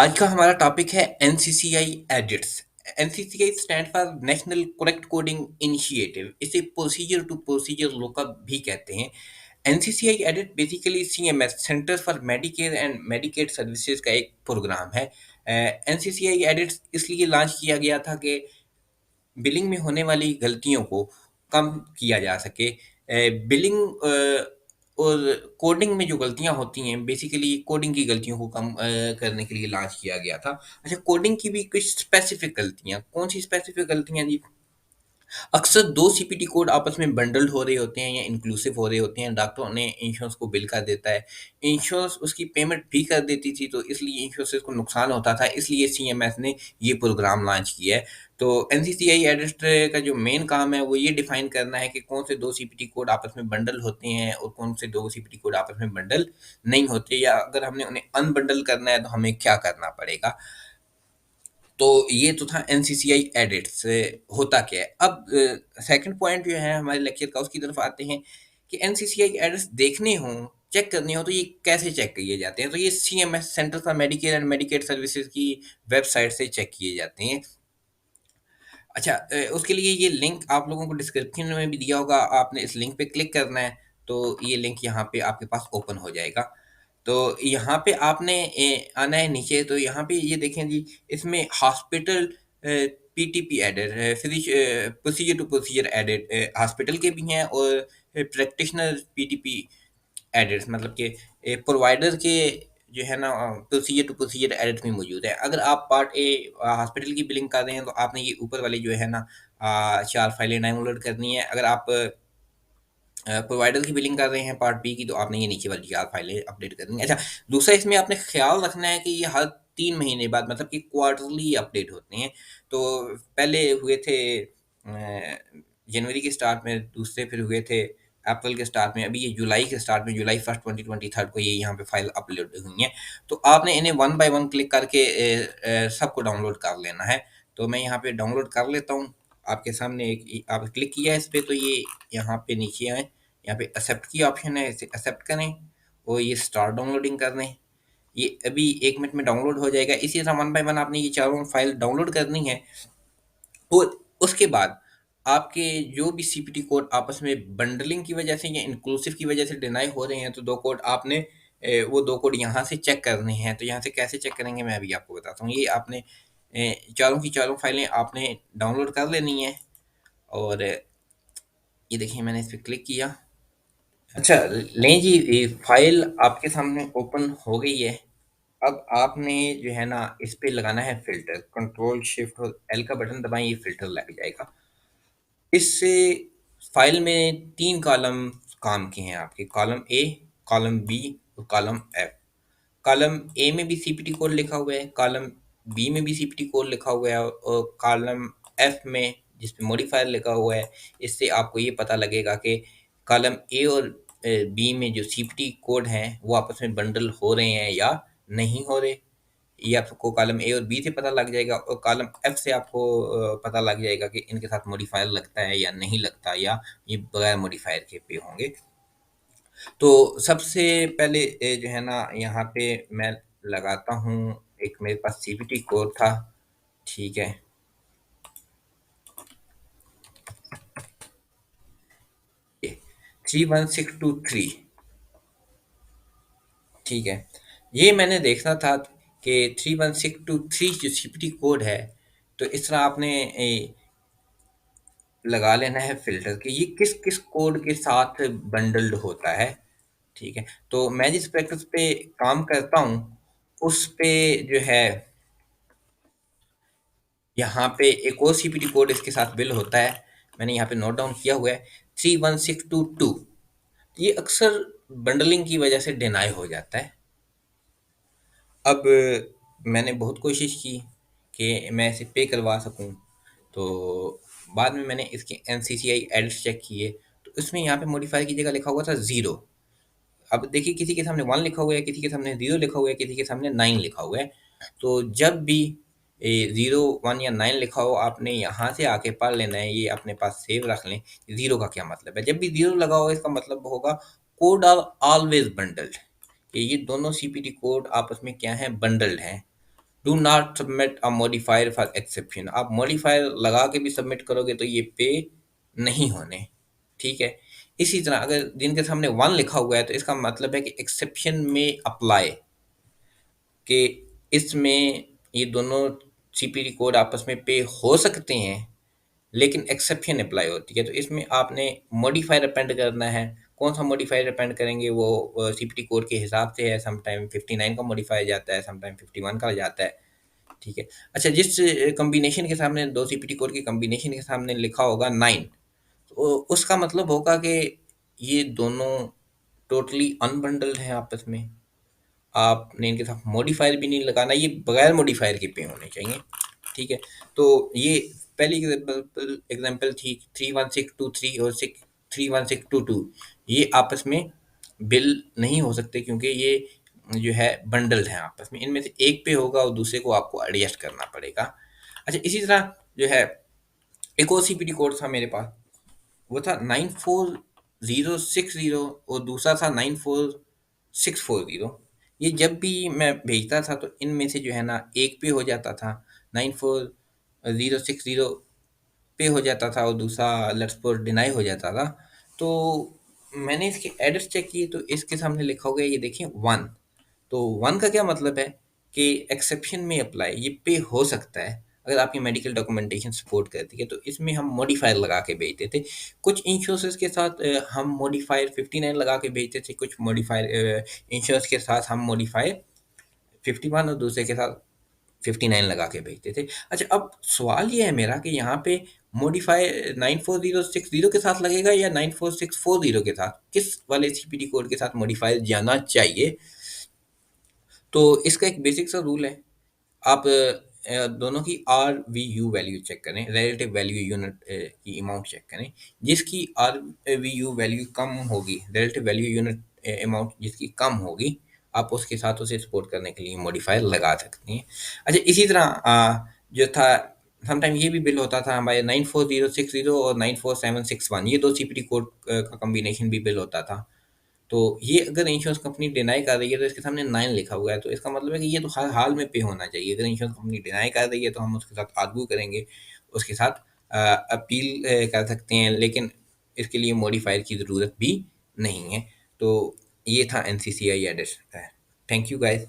आज का हमारा टॉपिक है NCCI edits. NCCI stand for national correct coding initiative. इसे प्रोसीजर टू प्रोसीजर लुकअप भी कहते हैं। NCCI edit basically CMS center for Medicare and Medicaid services का एक प्रोग्राम है। एनसीसीआई एडिट्स इसलिए लॉन्च किया गया था कि बिलिंग में होने वाली गलतियों को कम किया जा सके। बिलिंग और कोडिंग में जो गलतियाँ होती हैं, बेसिकली कोडिंग की गलतियों को कम करने के लिए लॉन्च किया गया था। अच्छा, कोडिंग की भी कुछ स्पेसिफिक गलतियाँ, कौन सी स्पेसिफिक गलतियाँ जी? अक्सर दो सीपीटी कोड आपस में बंडल्ड हो रहे होते हैं या इंक्लूसिव हो रहे होते हैं। डॉक्टर ने इंश्योरेंस को बिल कर देता है, इंश्योरेंस उसकी पेमेंट भी कर देती थी, तो इसलिए इंश्योरेंस को नुकसान होता था। इसलिए सीएमएस ने ये प्रोग्राम लॉन्च किया है। तो एनसीसीआई एडिटर का जो मेन काम है वो ये डिफाइन करना है कि कौन से दो सीपीटी कोड आपस में बंडल होते हैं और कौन से दो सीपीटी कोड आपस में बंडल नहीं होते, या अगर हमने उन्हें अनबंडल करना है तो हमें क्या करना पड़ेगा। तो ये तो था एनसीसीआई एडिट्स। होता क्या है अब? सेकंड पॉइंट जो है हमारे लेक्चर का, उसकी तरफ आते हैं कि एनसीसीआई एडिट्स देखने हों, चेक करने हो, तो ये कैसे चेक किए जाते हैं? तो ये CMS center for Medicare and Medicaid services की वेबसाइट से चेक किए जाते हैं। अच्छा, उसके लिए ये लिंक आप लोगों को डिस्क्रिप्शन में भी दिया होगा। आपने इस लिंक पे क्लिक करना है, तो ये लिंक यहाँ पे आपके पास ओपन हो जाएगा। तो यहाँ पे आपने आना है नीचे। तो यहाँ पे ये देखें जी, इसमें हॉस्पिटल पीटीपी एडेड है, procedure to procedure added hospital के भी हैं, और प्रैक्टिशनर पीटीपी एडिट्स, मतलब कि प्रोवाइडर के जो है ना प्रोसीजर टू प्रोसीजर एडिट में मौजूद है। अगर आप पार्ट ए हॉस्पिटल की बिलिंग कर रहे हैं तो आपने ये ऊपर वाली जो है ना चार फाइलें डाउनलोड करनी है। अगर आप प्रोवाइडर की बिलिंग कर रहे हैं पार्ट बी की, तो आपने ये नीचे वाली चार फाइलें अपडेट करनी है। अच्छा, दूसरा इसमें आपने ख्याल रखना है कि ये हर 3 महीने बाद, मतलब कि क्वार्टरली अपडेट होते हैं। तो पहले हुए थे जनवरी के स्टार्ट में, दूसरे फिर हुए थे अप्रैल के स्टार्ट में, अभी ये जुलाई के स्टार्ट में, जुलाई 1 2023 को ये यहाँ पे फाइल अपलोड हुई हैं। तो आपने इन्हें वन बाय वन क्लिक करके सबको डाउनलोड कर लेना है। तो मैं यहाँ पे डाउनलोड कर लेता हूँ। आपके सामने एक आप क्लिक किया है इस पे, तो ये यहाँ पे नीचे आए, यहाँ पे एक्सेप्ट की ऑप्शन है, इसे एक्सेप्ट करें और ये स्टार्ट डाउनलोडिंग कर दें। ये अभी 1 मिनट में डाउनलोड हो जाएगा। इसी तरह वन बाय वन आपने ये चारों फाइल डाउनलोड करनी है। और उसके बाद आपके जो भी सीपीटी कोड आपस में बंडलिंग की वजह से या इंक्लूसिव की वजह से डिनाई हो रहे हैं, तो दो कोड आपने वो दो कोड यहाँ से चेक करने हैं। तो यहाँ से कैसे चेक करेंगे मैं अभी आपको बताता हूँ। ये आपने चारों की चारों फाइलें आपने डाउनलोड कर लेनी है। और ये देखिए, मैंने इस पर क्लिक किया। अच्छा, लें जी, ये फाइल आपके सामने ओपन हो गई है। अब आपने जो है ना इस पे लगाना है फ़िल्टर। कंट्रोल शिफ्ट और एल का बटन दबाएँ, ये फ़िल्टर लग जाएगा। इससे फ़ाइल में 3 कॉलम काम के हैं आपके, कॉलम ए, कॉलम बी और कॉलम एफ। कॉलम ए में भी सीपीटी कोड लिखा हुआ है, कॉलम बी में भी सीपीटी कोड लिखा हुआ है, और कॉलम एफ में जिस पे मॉडिफायर लिखा हुआ है, इससे आपको ये पता लगेगा कि कॉलम ए और बी में जो सीपीटी कोड हैं वो आपस में बंडल हो रहे हैं या नहीं हो रहे। ये आपको कॉलम ए और बी से पता लग जाएगा, और कॉलम एफ से आपको पता लग जाएगा कि इनके साथ मॉडिफायर लगता है या नहीं लगता, या ये बगैर मॉडिफायर के पे होंगे। तो सबसे पहले जो है ना यहाँ पे मैं लगाता हूँ, एक मेरे पास सीपीटी कोड था, ठीक है। ये 31623, ठीक है। ये मैंने देखना था कि 31623 जो सीपीटी कोड है, तो इस तरह आपने लगा लेना है फ़िल्टर कि ये किस किस कोड के साथ बंडल्ड होता है, ठीक है। तो मैं जिस प्रैक्टिस पे काम करता हूँ उस पे जो है, यहाँ पे एक और सीपीटी कोड इसके साथ बिल होता है। मैंने यहाँ पे नोट डाउन किया हुआ है 31622। ये अक्सर बंडलिंग की वजह से डिनाई हो जाता है। अब मैंने बहुत कोशिश की कि मैं इसे पे करवा सकूं, तो बाद में मैंने इसके एनसीसीआई एडिट्स चेक किए, तो इसमें यहाँ पे मॉडिफायर की जगह लिखा हुआ था ज़ीरो। अब देखिए, किसी के सामने 1 लिखा हुआ है, किसी के सामने 0 लिखा हुआ है, किसी के सामने 9 लिखा हुआ है। तो जब भी 0, 1 या 9 लिखा हो, आपने यहाँ से आके पढ़ लेना है, ये अपने पास सेव रख लें। 0 का क्या मतलब है? जब भी 0 लगा होगा, इसका मतलब होगा कोड आर ऑलवेज बंडल्ड, कि ये दोनों सीपीटी कोड आपस में क्या हैं? बंडल्ड हैं। Do not submit a modifier for exception. आप मॉडिफायर लगा के भी सबमिट करोगे तो ये पे नहीं होने। ठीक है। इसी तरह अगर जिनके सामने वन लिखा हुआ है तो इसका मतलब है कि एक्सेप्शन में अप्लाई, कि इसमें ये दोनों सीपीटी कोड आपस में पे हो सकते हैं, लेकिन एक्सेप्शन अप्लाई होती है। तो इसमें आपने मॉडिफायर अपेंड करना है। कौन सा मॉडिफायर अपेंड करेंगे वो सीपीटी कोड के हिसाब से है। समटाइम 59 का मॉडिफायर जाता है, समटाइम 51 का जाता है। ठीक है। अच्छा, जिस कॉम्बिनेशन के सामने दो सीपीटी कोड की कॉम्बिनेशन के सामने लिखा होगा 9, तो उसका मतलब होगा कि ये दोनों टोटली अनबंडल्ड हैं आपस में। आपने इनके साथ मॉडिफायर भी नहीं लगाना, ये बगैर मॉडिफायर के पे होने चाहिए। ठीक है। तो ये पहली एग्जाम्पल एग्जाम्पल थी 31623 और 31622, ये आपस में बिल नहीं हो सकते क्योंकि ये जो है बंडल हैं आपस में। इनमें से एक पे होगा और दूसरे को आपको एडजस्ट करना पड़ेगा। अच्छा, इसी तरह जो है एक और सीपीटी कोड था मेरे पास, वो था 94060 और दूसरा था 94640। ये जब भी मैं भेजता था तो इनमें से जो है ना एक पे हो जाता था, 94060 पे हो जाता था और दूसरा लेट्स सपोज डिनाई हो जाता था। तो मैंने इसके एड्रेस चेक किए तो इसके सामने लिखा हो गया, ये देखिए वन। तो वन का क्या मतलब है कि एक्सेप्शन में अप्लाई, ये पे हो सकता है अगर आपकी मेडिकल डॉक्यूमेंटेशन सपोर्ट करती है। तो इसमें हम मॉडिफायर लगा के भेजते थे। कुछ इंश्योरेंस के साथ हम मॉडिफायर 59 लगा के भेजते थे, कुछ मॉडिफायर इंश्योरेंस के साथ हम मॉडिफायर 51 और दूसरे के साथ 59 लगा के भेजते थे। अच्छा, अब सवाल ये है मेरा कि यहाँ पे मॉडिफाई 94060 के साथ लगेगा या 94640 के साथ, किस वाले सीपीटी कोड के साथ मॉडिफायर जाना चाहिए? तो इसका एक बेसिक सा रूल है। आप दोनों की R V U value check करें, रिलेटिव वैल्यू यूनिट की अमाउंट चेक करें। जिसकी आर वी यू वैल्यू कम होगी, रिलेटिव वैल्यू यूनिट अमाउंट जिसकी कम होगी, आप उसके साथ उसे सपोर्ट करने के लिए मॉडिफायर लगा सकती हैं। अच्छा, इसी तरह जो था समटाइम ये भी बिल होता था हमारे 94060 और 94761, ये दो सीपीटी कोड का कॉम्बिनेशन भी बिल होता था। तो ये अगर इंश्योरेंस कंपनी डिनाई कर रही है तो इसके सामने 9 लिखा हुआ है, तो इसका मतलब है कि ये तो हर हाल में पे होना चाहिए। अगर इंश्योरेंस कंपनी डिनाई कर रही है तो हम उसके साथ आर्ग्यू करेंगे, उसके साथ अपील कर सकते हैं, लेकिन इसके लिए मॉडिफायर की ज़रूरत भी नहीं है। तो ये था एनसीसीआई एडिट। Thank you guys.